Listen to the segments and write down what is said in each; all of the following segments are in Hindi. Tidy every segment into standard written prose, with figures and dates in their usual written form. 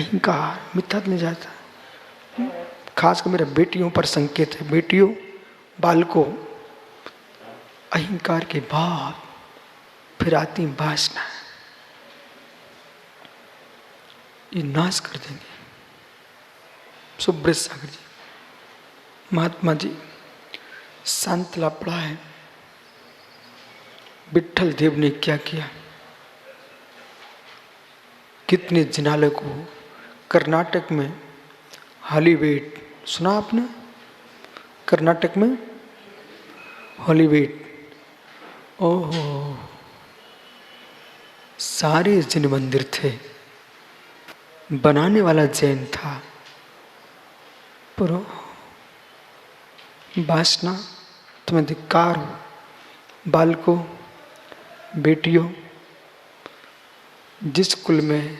अहंकार मिथ्या नहीं जाता। खासकर मेरे बेटियों पर संकेत है, बेटियों बालकों, अहंकार के बाद फिर आती वासना, ये नाश कर देंगे। सुब्रत सागर जी, महात्मा जी, सांतला पढ़ा है विट्ठल देव ने क्या किया, कितने जिनालय को कर्नाटक में हॉलीवेट, सुना आपने? कर्नाटक में हॉलीवेट, ओहो, सारे जिन मंदिर थे, बनाने वाला जैन था, पर वासना, तुम्हें धिक्कार हो। बालकों, बेटियों, जिस कुल में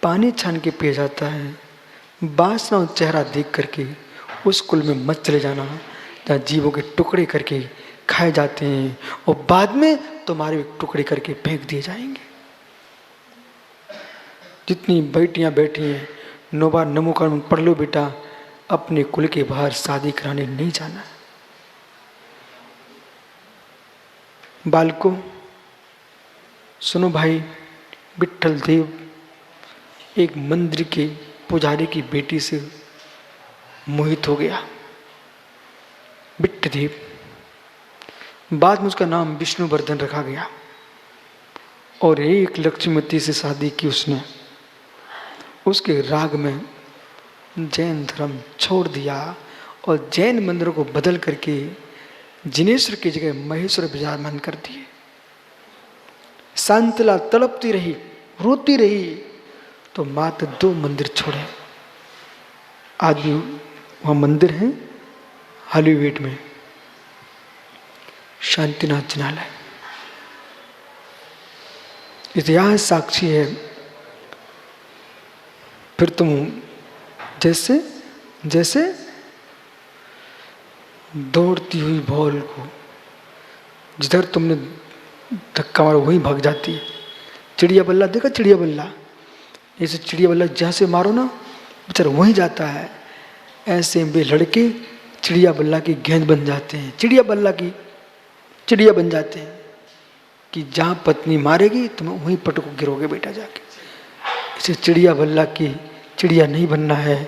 पानी छान के पिया जाता है, वासना और चेहरा देख करके उस कुल में मत चले जाना जहाँ जीवों के टुकड़े करके खाए जाते हैं और बाद में तुम्हारे टुकड़े करके फेंक दिए जाएंगे। जितनी बेटियां बैठी हैं, 9 बार नमो कर्म पढ़ लो बेटा, अपने कुल के बाहर शादी कराने नहीं जाना। बालकों सुनो भाई, विट्ठल देव एक मंदिर के पुजारी की बेटी से मोहित हो गया। विट्ठदेव, बाद में उसका नाम विष्णुवर्धन रखा गया और एक लक्ष्मीवती से शादी की उसने। उसके राग में जैन धर्म छोड़ दिया और जैन मंदिरों को बदल करके जिनेश्वर की जगह महेश्वर विराजमान कर दिए। सांतला तड़पती रही, रोती रही, तो मात्र 2 मंदिर छोड़े। आज भी वहां मंदिर है हॉलीवेट में, शांतिनाथ जिनालय। इतिहास साक्षी है। फिर तुम जैसे जैसे दौड़ती हुई बॉल को जिधर तुमने धक्का मारो वहीं भाग जाती है। चिड़िया बल्ला देखा, चिड़िया बल्ला, ऐसे चिड़िया बल्ला जहाँ से मारो ना बेचारा वहीं जाता है। ऐसे वे लड़के चिड़िया बल्ला की गेंद बन जाते हैं, चिड़िया बल्ला की चिड़िया बन जाते हैं कि जहाँ पत्नी मारेगी तुम वहीं पटको गिरोगे बेटा जाके। इसे चिड़िया बल्ला की चिड़िया नहीं बनना है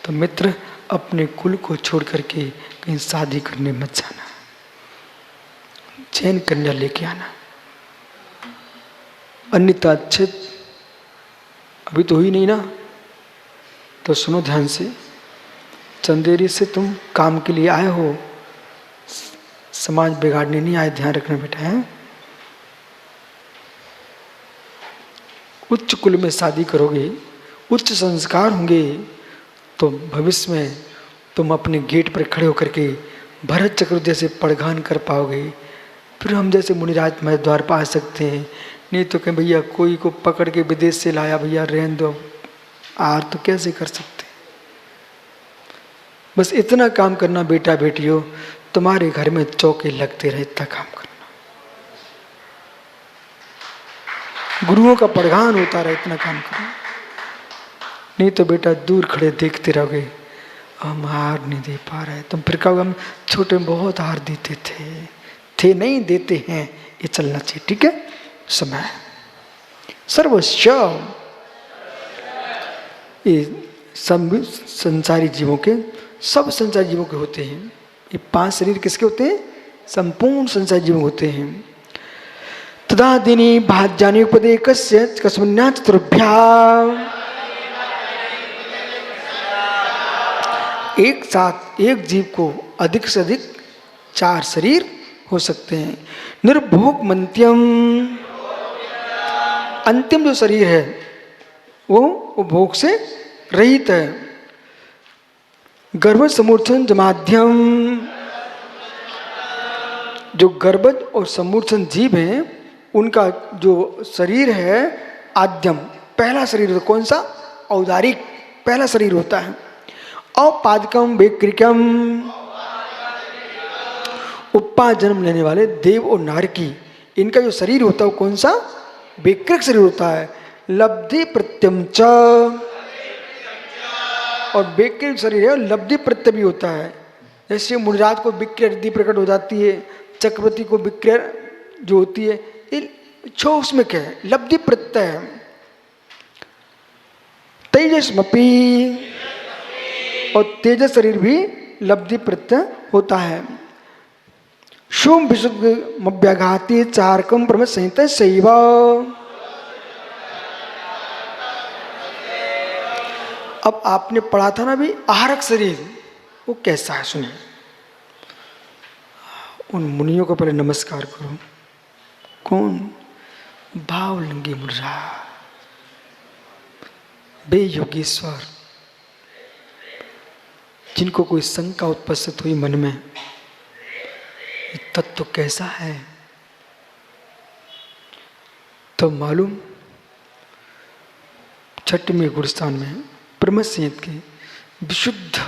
तो मित्र अपने कुल को छोड़ करके कहीं शादी करने मत जाना, जैन कन्या लेके आना, अन्यथा अच्छे अभी तो हुई नहीं ना। तो सुनो ध्यान से, चंदेरी से तुम काम के लिए आए हो, समाज बिगाड़ने नहीं आए, ध्यान रखना बेटा है। उच्च कुल में शादी करोगे, उच्च संस्कार होंगे तो भविष्य में तुम अपने गेट पर खड़े होकर के भरत चक्र जैसे पड़गान कर पाओगे। फिर हम जैसे मुनिराज मह द्वार पा सकते हैं। नहीं तो कहें भैया कोई को पकड़ के विदेश से लाया, भैया रहने दो, आर तो कैसे कर सकते। बस इतना काम करना बेटा बेटियों, तुम्हारे घर में चौके लगते रहे, इतना काम करना। गुरुओं का पड़गान होता रहे, इतना काम करना। नहीं तो बेटा दूर खड़े देखते रहोगे, हम हार नहीं दे पा रहे। तुम फिर कहोगे हम छोटे में बहुत हार देते थे नहीं, देते हैं, ये चलना चाहिए। ठीक है, समय सर्वस्व, ये सब संसारी जीवों के, सब संसारी जीवों के होते हैं। ये 5 शरीर किसके होते हैं? संपूर्ण संसारी जीवों होते हैं। तदा दिनी भाज्यानि उपदेकस्य कस्मन्या चतुर्भ्याम्, एक साथ एक जीव को अधिक से अधिक 4 शरीर हो सकते हैं। निर्भोग मंत्यम, अंतिम जो शरीर है वो भोग से रहित है। गर्भ समूर्छन जमाध्यम, जो गर्भज और समूर्छन जीव हैं उनका जो शरीर है आद्यम, पहला शरीर कौन सा? औदारिक पहला शरीर होता है। औपादिकम वेक्रिकम, उपा जन्म लेने वाले देव और नारकी, इनका जो शरीर होता है वो कौन सा? वेक्रिक शरीर होता है। लब्धि प्रत्यम च, और वेग के शरीर है लब्धि प्रत्यय भी होता है। जैसे मुनिराज को विक्रिया प्रकट हो जाती है, चक्रवर्ती को विक्रिया जो होती है, छो उसमें क्या है, लब्धि प्रत्यय है। तेजस्मपी, और तेजस शरीर भी लब्धि प्रत्यय होता है। शुम विशुद्ध मव्याघाती चारकम ब्रह्म संहिता शैव। अब आपने पढ़ा था ना भी आहारक शरीर, वो कैसा है सुनिए। उन मुनियों को पहले नमस्कार करो। कौन? भावलिंगी मुनिरा, बे योगेश्वर, जिनको कोई शंका उत्पस्थित हुई मन में, ये तत्व कैसा है, तो मालूम छठवें गुणस्थान में ब्रह्म संहिता के विशुद्ध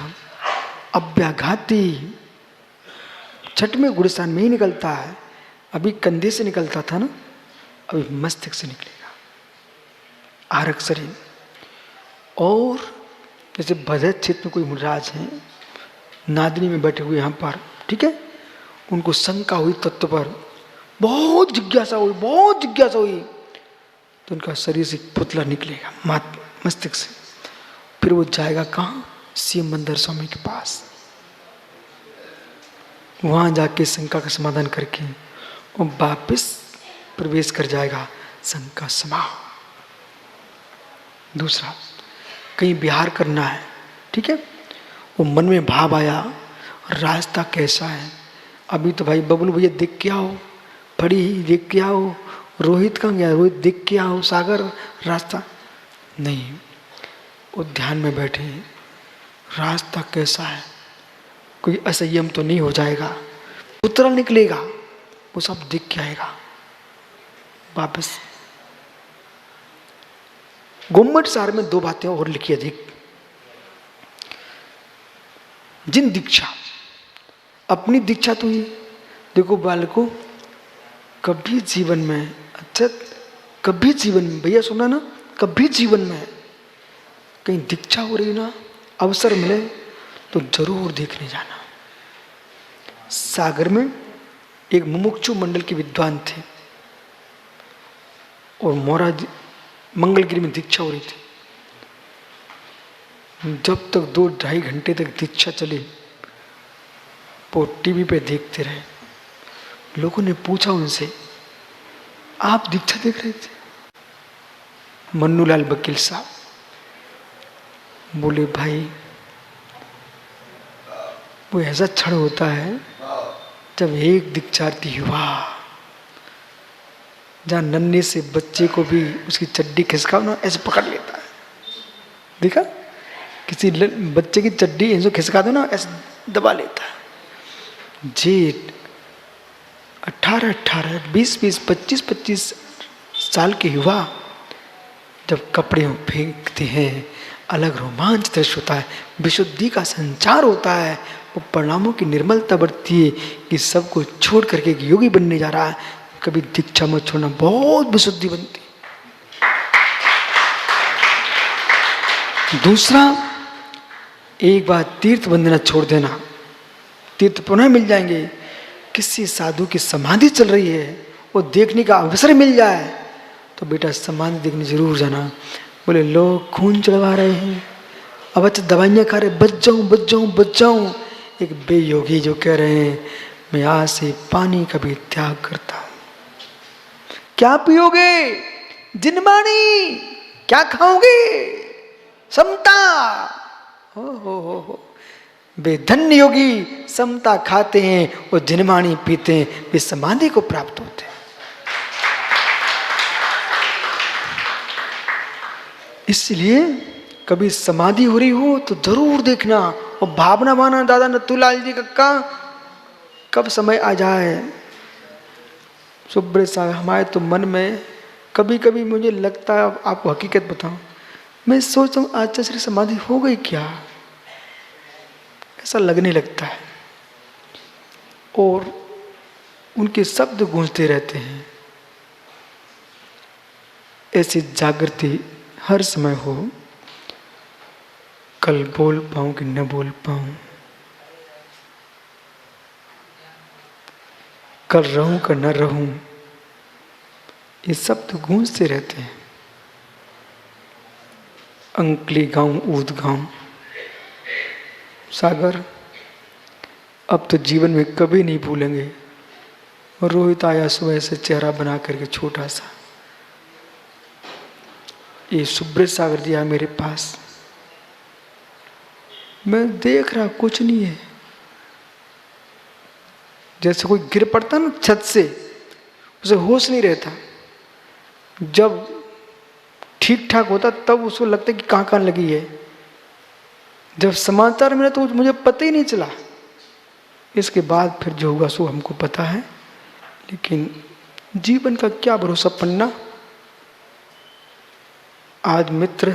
अव्याघाती छठवें गुणस्थान में ही निकलता है। अभी कंधे से निकलता था ना, अभी मस्तक से निकलेगा आरक शरीर। और जैसे भजत क्षेत्र में कोई मुनिराज हैं, नादिनी में बैठे हुए यहाँ पर, ठीक है, उनको शंका हुई तत्व पर, बहुत जिज्ञासा हुई, बहुत जिज्ञासा हुई, तो उनका शरीर से पुतला निकलेगा मस्तिष्क से। फिर वो जाएगा कहाँ? शिव मंदिर स्वामी के पास। वहाँ जाके शंका का समाधान करके वो वापिस प्रवेश कर जाएगा शंका समाप्त। दूसरा, कहीं विहार करना है, ठीक है, वो मन में भाव आया, रास्ता कैसा है, अभी तो भाई बबलू भैया देख के आओ, फड़ी देख के आओ, रोहित कहाँ गया, रोहित देख के आओ, सागर रास्ता नहीं, वो ध्यान में बैठे, रास्ता कैसा है, कोई असंयम तो नहीं हो जाएगा, पुतला निकलेगा, वो सब देख के आएगा वापस। गुम्मट सार में दो बातें और लिखी अधिक। जिन दीक्षा, अपनी दीक्षा तो ये देखो बालको, कभी जीवन में, अच्छा कभी जीवन में, भैया सुना ना, कभी जीवन में कहीं दीक्षा हो रही ना, अवसर मिले तो जरूर देखने जाना। सागर में एक मुमुक्षु मंडल के विद्वान थे और मोराज मंगलगिरी में दीक्षा हो रही थी। जब तक 2-2.5 घंटे तक दीक्षा चली, वो टीवी पे देखते रहे। लोगों ने पूछा उनसे, आप दीक्षा देख रहे थे? मन्नूलाल वकील साहब बोले, भाई वो ऐसा क्षण होता है जब एक दीक्षार्थी हुआ, जहाँ नन्हे से बच्चे को भी उसकी चड्डी खिसकाओ ना, ऐसे पकड़ लेता है। देखा, किसी बच्चे की चड्डी ऐसे खिसका दो ना, ऐसे दबा लेता है। जेठ 18-18, 20-20, 25-25 साल के युवा जब कपड़े फेंकते हैं, अलग रोमांच दृश्य होता है, विशुद्धि का संचार होता है, वो परिणामों की निर्मलता बढ़ती है कि सबको छोड़ करके एक योगी बनने जा रहा है। कभी दीक्षा मत छोड़ना, बहुत विशुद्धि बनती। दूसरा, एक बार तीर्थ बंधना छोड़ देना, तीर्थ पुनः मिल जाएंगे। किसी साधु की समाधि चल रही है, वो देखने का अवसर मिल जाए तो बेटा समाधि देखने जरूर जाना। बोले लोग खून चढ़वा रहे हैं, अब अच्छा दवाइयाँ खा रहे, बच जाऊं बच जाऊं बच जाऊं। एक बेयोगी जो कह रहे हैं, मैं आज से पानी का भी त्याग करता हूं। क्या पियोगे? जिनमानी। क्या खाओगे? समता। हो बेधन्य योगी समता खाते हैं और जिनमानी पीते हैं, वे समाधि को प्राप्त होते हैं। इसलिए कभी समाधि हो रही हो तो जरूर देखना और भावना माना दादा नथुलाल जी का कब समय आ जाए। सुब्रत साहब, हमारे तो मन में कभी कभी मुझे लगता है, आपको हकीकत बताऊं, मैं सोचता हूँ आज श्री समाधि हो गई क्या, ऐसा लगने लगता है। और उनके शब्द गूंजते रहते हैं। ऐसी जागृति हर समय हो। कल बोल पाऊं कि न बोल पाऊं, कल रहूं कि न रहूं, ये सब तो गूंजते रहते हैं। अंकली गाऊं ऊद गाऊं। सागर, अब तो जीवन में कभी नहीं भूलेंगे, रोहित आया सुबह से चेहरा बना करके छोटा सा, ये सुब्रत सागर जी आया मेरे पास, मैं देख रहा कुछ नहीं है, जैसे कोई गिर पड़ता ना छत से, उसे होश नहीं रहता। जब ठीक ठाक होता तब उसको लगता है कि कहाँ कहाँ लगी है। जब समाचार मिला तो मुझे पता ही नहीं चला। इसके बाद फिर जो होगा सो हमको पता है, लेकिन जीवन का क्या भरोसा पन्ना। आज मित्र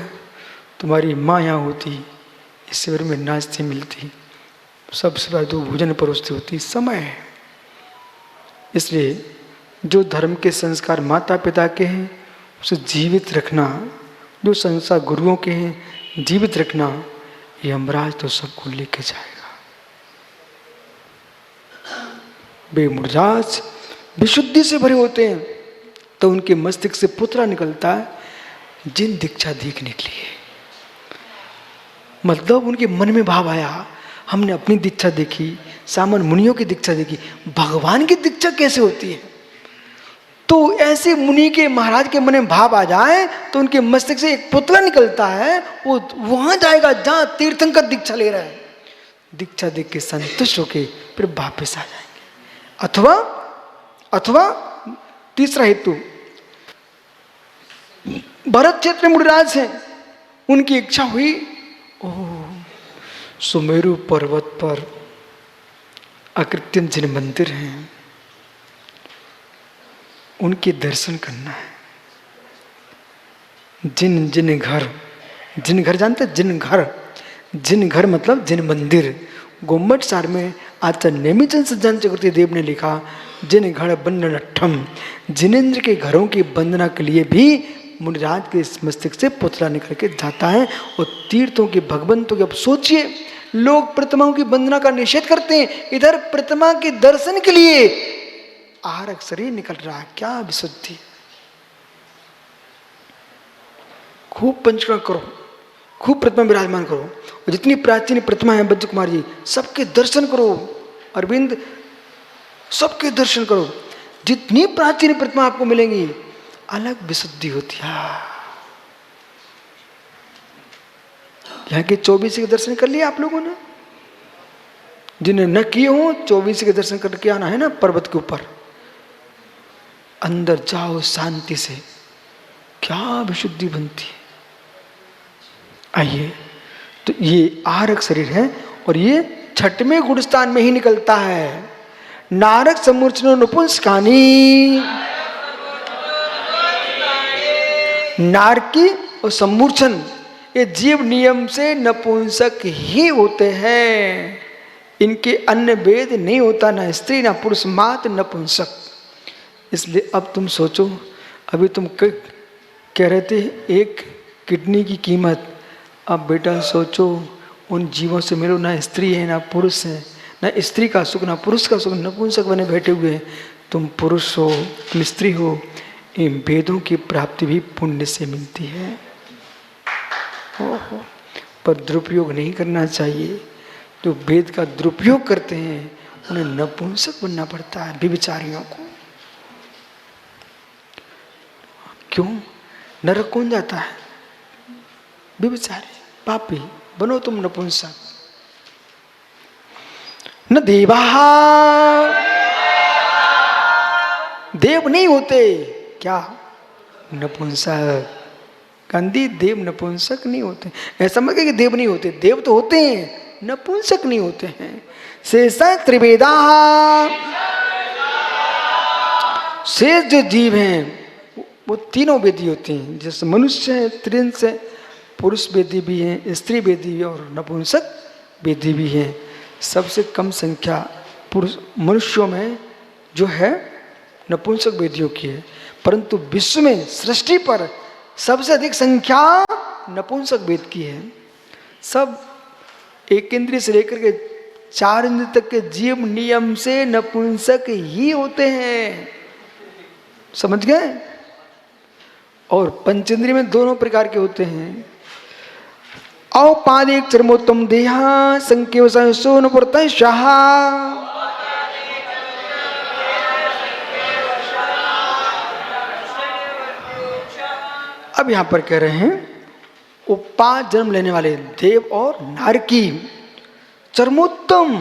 तुम्हारी माँ यहाँ होती, इस शिविर में नाचती मिलती, सबसे पहले तो भोजन परोसती होती, समय है। इसलिए जो धर्म के संस्कार माता पिता के हैं उसे जीवित रखना, जो संस्कार गुरुओं के हैं जीवित रखना, ये यमराज तो सबको लेके जाएगा। वे मुर्जाज विशुद्धि से भरे होते हैं तो उनके मस्तिष्क से पुतरा निकलता है, जिन दीक्षा देखने के लिए। मतलब उनके मन में भाव आया, हमने अपनी दीक्षा देखी, सामान्य मुनियों की दीक्षा देखी, भगवान की दीक्षा कैसे होती है। तो ऐसे मुनि के महाराज के मन में भाव आ जाए तो उनके मस्तिष्क से एक पुतला निकलता है, वो वहां जाएगा जहां तीर्थंकर दीक्षा ले रहा है। दीक्षा देख के संतुष्ट होके फिर वापस आ जाएंगे। अथवा तीसरा हेतु, भरत क्षेत्र में मुनिराज हैं, उनकी इच्छा हुई सुमेरु पर्वत पर अकृत्रिम जिन मंदिर हैं उनके दर्शन करना है। जिन घर जानते, जिन घर मतलब जिन मंदिर। गोम्बट सार में आचार्य नेमिचंद सज्जन चक्रवर्ती देव ने लिखा, जिन घर बंदनठम, जिनेन्द्र के घरों की वंदना के लिए भी मुनिराज के मस्तिष्क से पुतला निकल के जाता है। और तीर्थों के भगवंतों के, अब सोचिए, लोग प्रतिमाओं की वंदना का निषेध करते हैं, इधर प्रतिमा के दर्शन के लिए आहारक शरीर निकल रहा है। क्या विशुद्धि। खूब पंचकर्म करो, खूब प्रतिमा विराजमान करो, और जितनी प्राचीन प्रतिमा है बद्र कुमार जी सबके दर्शन करो, अरविंद सबके दर्शन करो। जितनी प्राचीन प्रतिमा आपको मिलेंगी अलग विशुद्धि होती है। यहाँ के 24 के दर्शन कर लिए आप लोगों ने, जिन्हें न किए हो 24 के दर्शन करके आना है ना पर्वत के ऊपर। अंदर जाओ शांति से, क्या विशुद्धि बनती है। आइए, तो ये आहारक शरीर है और ये छठवें गुणस्थान में ही निकलता है। नारक समूर्छनो नपुंसकानी, नारकी और समूर्छन ये जीव नियम से नपुंसक ही होते हैं। इनके अन्य भेद नहीं होता, ना स्त्री ना पुरुष, मात्र नपुंसक। इसलिए अब तुम सोचो, अभी तुम कह रहे थे एक किडनी की कीमत, अब बेटा सोचो उन जीवों से मिलो, ना स्त्री है ना पुरुष है, ना स्त्री का सुख ना पुरुष का सुख, नपुंसक बने बैठे हुए हैं। तुम पुरुष हो तुम स्त्री हो, इन भेदों की प्राप्ति भी पुण्य से मिलती है। पर दुरुपयोग नहीं करना चाहिए। जो वेद का दुरुपयोग करते हैं उन्हें नपुंसक बनना पड़ता है, व्यभिचारियों को। क्यों? नरक कौन जाता है? व्यभिचारी, पापी। बनो तुम नपुंसक। न देवा, देव नहीं होते क्या? नपुंसक। गांधी, देव नपुंसक नहीं होते। ऐसा मत कि देव नहीं होते, देव तो होते हैं, नपुंसक नहीं होते हैं। शेषा त्रिवेदा, शेष जो जीव हैं वो तीनों वेदी होती हैं। जैसे मनुष्य है, त्रिंश है, पुरुष वेदी भी है, स्त्री वेदी भी और नपुंसक वेदी भी है। सबसे कम संख्या पुरुष मनुष्यों में जो है नपुंसक वेदियों की है, परंतु विश्व में सृष्टि पर सबसे अधिक संख्या नपुंसक वेद की है। सब एक इंद्रिय से लेकर के 4 इंद्रिय तक के जीव नियम से नपुंसक ही होते हैं, समझ गए। और पंचेंद्रिय में दोनों प्रकार के होते हैं। औपाधिक चरमोत्तम देहा संकेव सोन पुरता शाह। अब यहां पर कह रहे हैं उपा जन्म लेने वाले देव और नारकी, चरमोत्तम,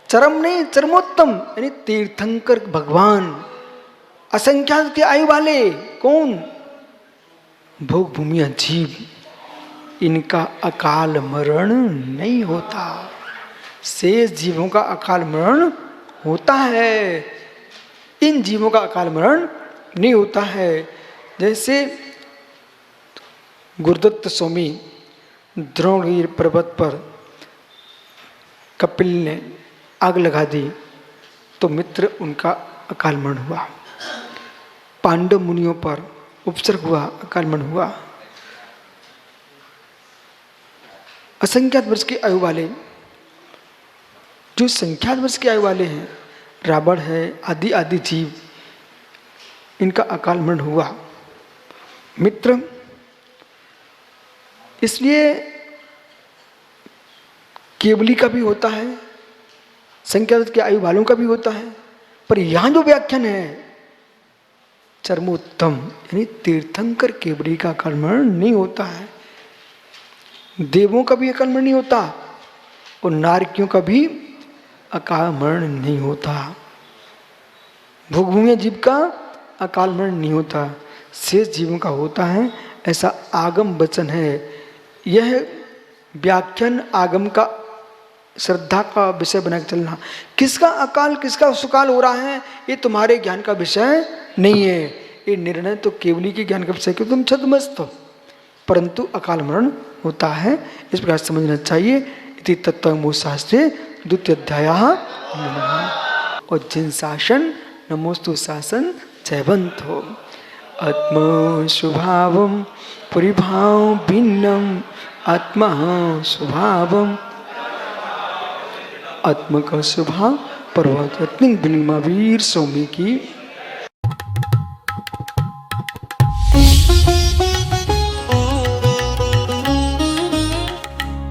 चरम नहीं चरमोत्तम यानी तीर्थंकर भगवान, असंख्यात की आयु वाले, कौन? भोग भूमिया जीव, इनका अकाल मरण नहीं होता। शेष जीवों का अकाल मरण होता है, इन जीवों का अकाल मरण नहीं होता है। जैसे गुरुदत्त स्वामी द्रोणगिरि पर्वत पर कपिल ने आग लगा दी तो मित्र उनका अकाल मरण हुआ। पांडव मुनियों पर उपसर्ग हुआ, अकाल मरण हुआ। असंख्यात वर्ष की आयु वाले, जो संख्यात वर्ष की आयु वाले हैं, रावण है, आदि आदि जीव, इनका अकाल मरण हुआ मित्र। इसलिए केवली का भी होता है, संख्यात की आयु वालों का भी होता है, पर यहां जो व्याख्यान है चरमोत्तम यानी तीर्थंकर केवली का अकाल मरण नहीं होता है। देवों का भी अकाल मरण नहीं होता और नारकियों का भी अकाल मरण नहीं होता। भोगभूमि जीव का अकाल मरण नहीं होता, शेष जीवों का होता है, ऐसा आगम वचन है। यह व्याख्यान आगम का श्रद्धा का विषय बना के चलना। किसका अकाल किसका सुकाल हो रहा है ये तुम्हारे ज्ञान का विषय नहीं है, ये निर्णय तो केवली के ज्ञान का विषय, क्योंकि तुम छद्मस्त हो, परंतु अकाल मरण होता है, इस प्रकार समझना चाहिए। इति तत्त्वमूल शास्त्रे द्वितीय अध्याय। और जिन शासन नमोस्तु शासन जयवंत हो। आत्मा स्वभावम परिभाव भिन्नम, आत्मा स्वभावम, आत्मा का स्वभाव पर्वत महावीर स्वामी की